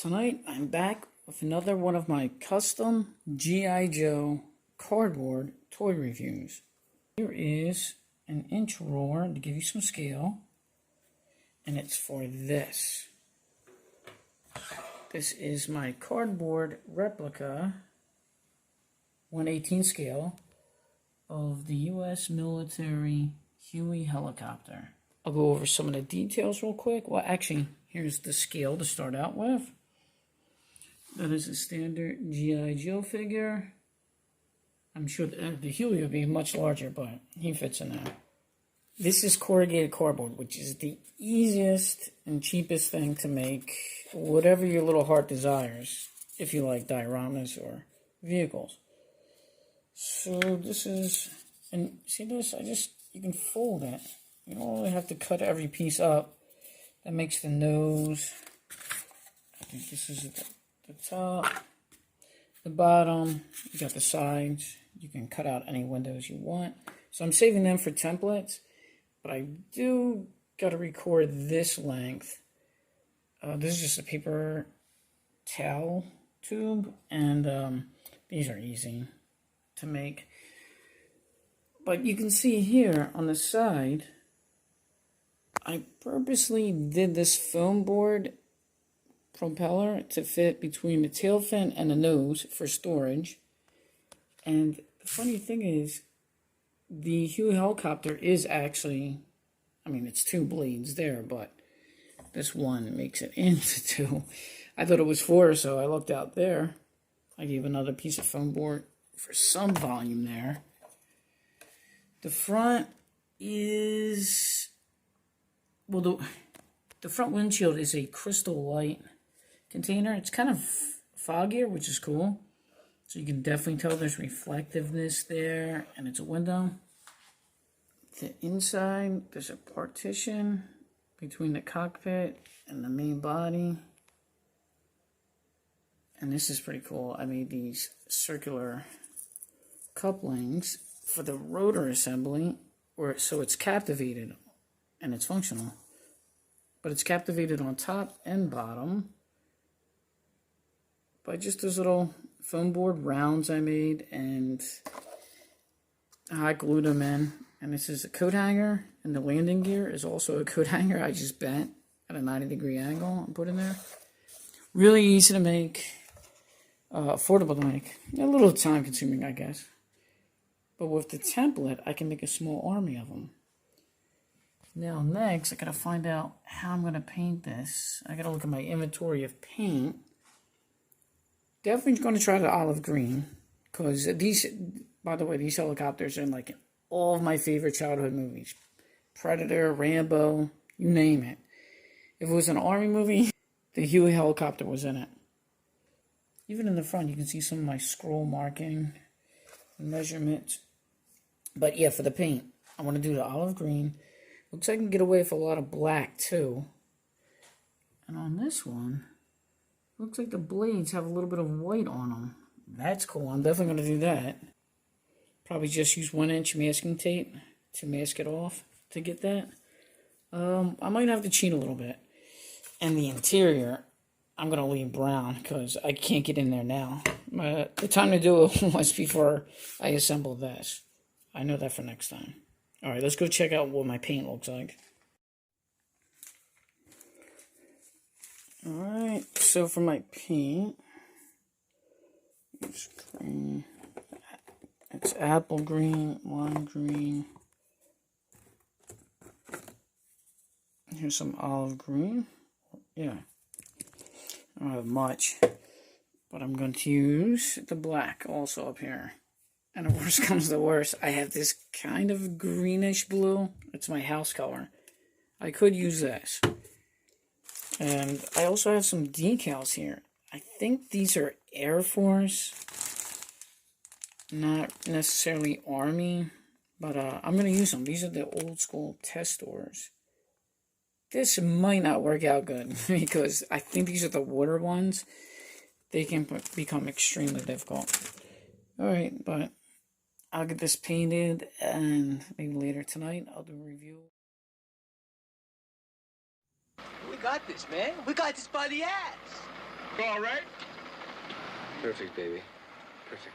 Tonight I'm back with another one of my custom G.I. Joe cardboard toy reviews. Here is an inch ruler to give you some scale, and it's for this. This is my cardboard replica 1/18 scale of the U.S. military Huey helicopter. I'll go over some of the details real quick. Well, actually, here's the scale to start out with. That is a standard G.I. Joe figure. I'm sure the Huey would be much larger, but he fits in there. This is corrugated cardboard, which is the easiest and cheapest thing to make whatever your little heart desires, if you like dioramas or vehicles. So this is, and see this, you can fold it. You don't really have to cut every piece up. That makes the nose. I think this is the top, the bottom. You got the sides. You can cut out any windows you want. So I'm saving them for templates, but I do got to record this length. This is just a paper towel tube, and these are easy to make. But you can see here on the side, I purposely did this foam board propeller to fit between the tail fin and the nose for storage. And the funny thing is, the Huey helicopter is actually, I mean, it's two blades there, but this one makes it into two. I thought it was four, so I looked out there. I gave another piece of foam board for some volume there. The front is, well, the front windshield is a crystal light container. It's kind of foggier, which is cool. So you can definitely tell there's reflectiveness there, and it's a window. The inside, there's a partition between the cockpit and the main body. And this is pretty cool. I made these circular couplings for the rotor assembly, so it's captivated and it's functional. But it's captivated on top and bottom by just those little foam board rounds I made, and I glued them in. And this is a coat hanger, and the landing gear is also a coat hanger I just bent at a 90-degree angle and put in there. Really easy to make, affordable to make, a little time consuming, I guess. But with the template, I can make a small army of them. Now next, I gotta find out how I'm gonna paint this. I gotta look at my inventory of paint. Definitely gonna try the olive green, because these, by the way, these helicopters are in like all of my favorite childhood movies. Predator, Rambo, you name it. If it was an army movie, the Huey helicopter was in it. Even in the front, you can see some of my scroll marking, measurements. But yeah, for the paint, I want to do the olive green. Looks like I can get away with a lot of black too. And on this one, looks like the blades have a little bit of white on them. That's cool. I'm definitely going to do that. Probably just use 1-inch masking tape to mask it off to get that. I might have to cheat a little bit. And the interior, I'm going to leave brown because I can't get in there now. The time to do it was before I assemble this. I know that for next time. Alright, let's go check out what my paint looks like. Alright, so for my paint, it's green. It's apple green, lime green. Here's some olive green. Yeah, I don't have much, but I'm going to use the black also up here. And the worst comes to worst, I have this kind of greenish blue. It's my house color. I could use this. And I also have some decals here. I think these are Air Force, not necessarily Army, but I'm going to use them. These are the old school test stores. This might not work out good because I think these are the water ones. They can become extremely difficult. Alright, but I'll get this painted, and maybe later tonight I'll do a review. We got this, man. We got this by the ass. All right? Perfect, baby. Perfect.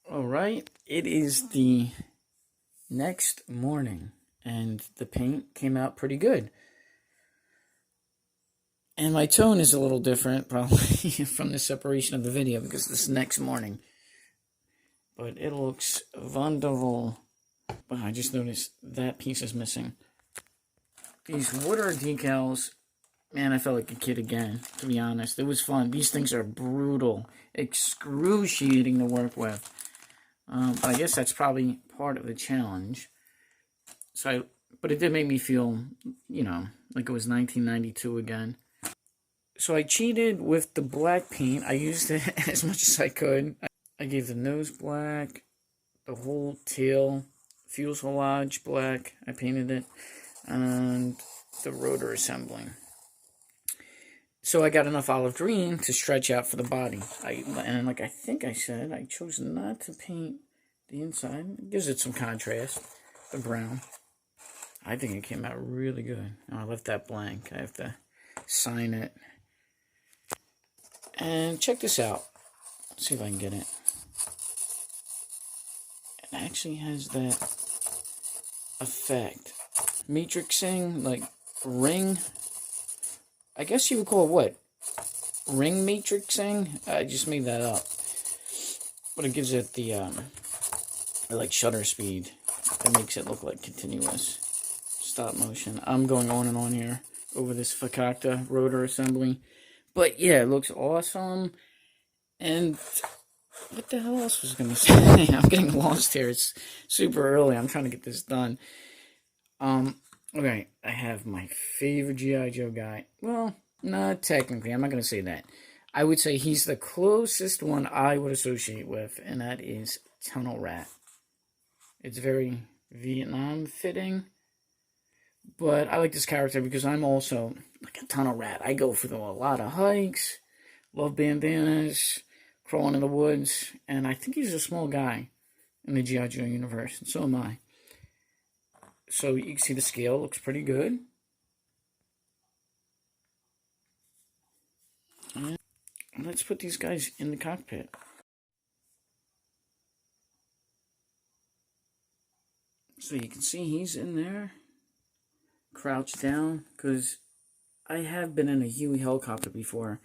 Alright, it is the next morning, and the paint came out pretty good. And my tone is a little different, probably, from the separation of the video, because this next morning. But it looks wonderful. But I just noticed that piece is missing. These water decals, man, I felt like a kid again, to be honest. It was fun. These things are brutal, excruciating to work with. But I guess that's probably part of the challenge. But it did make me feel, you know, like it was 1992 again. So I cheated with the black paint. I used it as much as I could. I gave the nose black, the whole tail, fuselage black. I painted it, and the rotor assembly. So I got enough olive green to stretch out for the body. And like I think I said, I chose not to paint the inside. It gives it some contrast, the brown. I think it came out really good. Oh, I left that blank. I have to sign it. And check this out. Let's see if I can get it. It actually has that effect. Matrixing, like ring. I guess you would call it what? Ring matrixing? I just made that up. But it gives it the, like shutter speed. It makes it look like continuous stop motion. I'm going on and on here over this Fakakta rotor assembly. But yeah, it looks awesome. And what the hell else was I going to say? I'm getting lost here. It's super early. I'm trying to get this done. Okay, I have my favorite G.I. Joe guy. Well, not technically. I'm not going to say that. I would say he's the closest one I would associate with, and that is Tunnel Rat. It's very Vietnam fitting. But I like this character because I'm also like a tunnel rat. I go for a lot of hikes, love bandanas, crawling in the woods, and I think he's a small guy in the G.I. Joe universe, and so am I. So you can see the scale looks pretty good. And let's put these guys in the cockpit. So you can see he's in there, crouched down, because I have been in a Huey helicopter before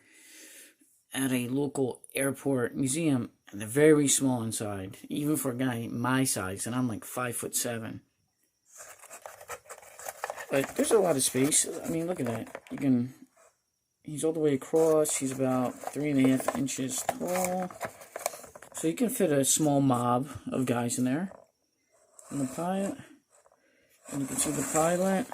at a local airport museum, and they're very small inside, even for a guy my size, and I'm like 5'7". But there's a lot of space. I mean, look at that. He's all the way across. He's about 3.5 inches tall. So you can fit a small mob of guys in there. And the pilot, And you can see the pilot.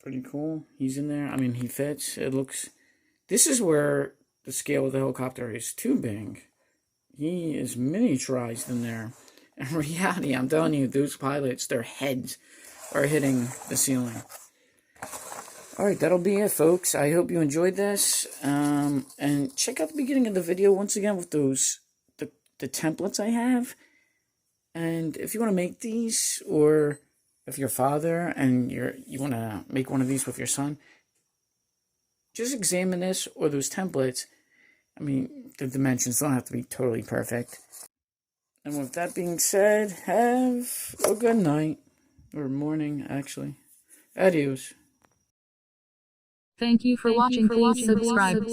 Pretty cool. He's in there. I mean, he fits. It looks... This is where the scale of the helicopter is too big. He is miniaturized in there. In reality, I'm telling you, those pilots, their heads are hitting the ceiling. Alright, that'll be it, folks. I hope you enjoyed this. And check out the beginning of the video once again with those, the templates I have. And if you want to make these, or if you're a father and you want to make one of these with your son, just examine this or those templates. I mean, the dimensions don't have to be totally perfect. And with that being said, have a good night. Or morning, actually. Adios. Thank you for watching. Please subscribe.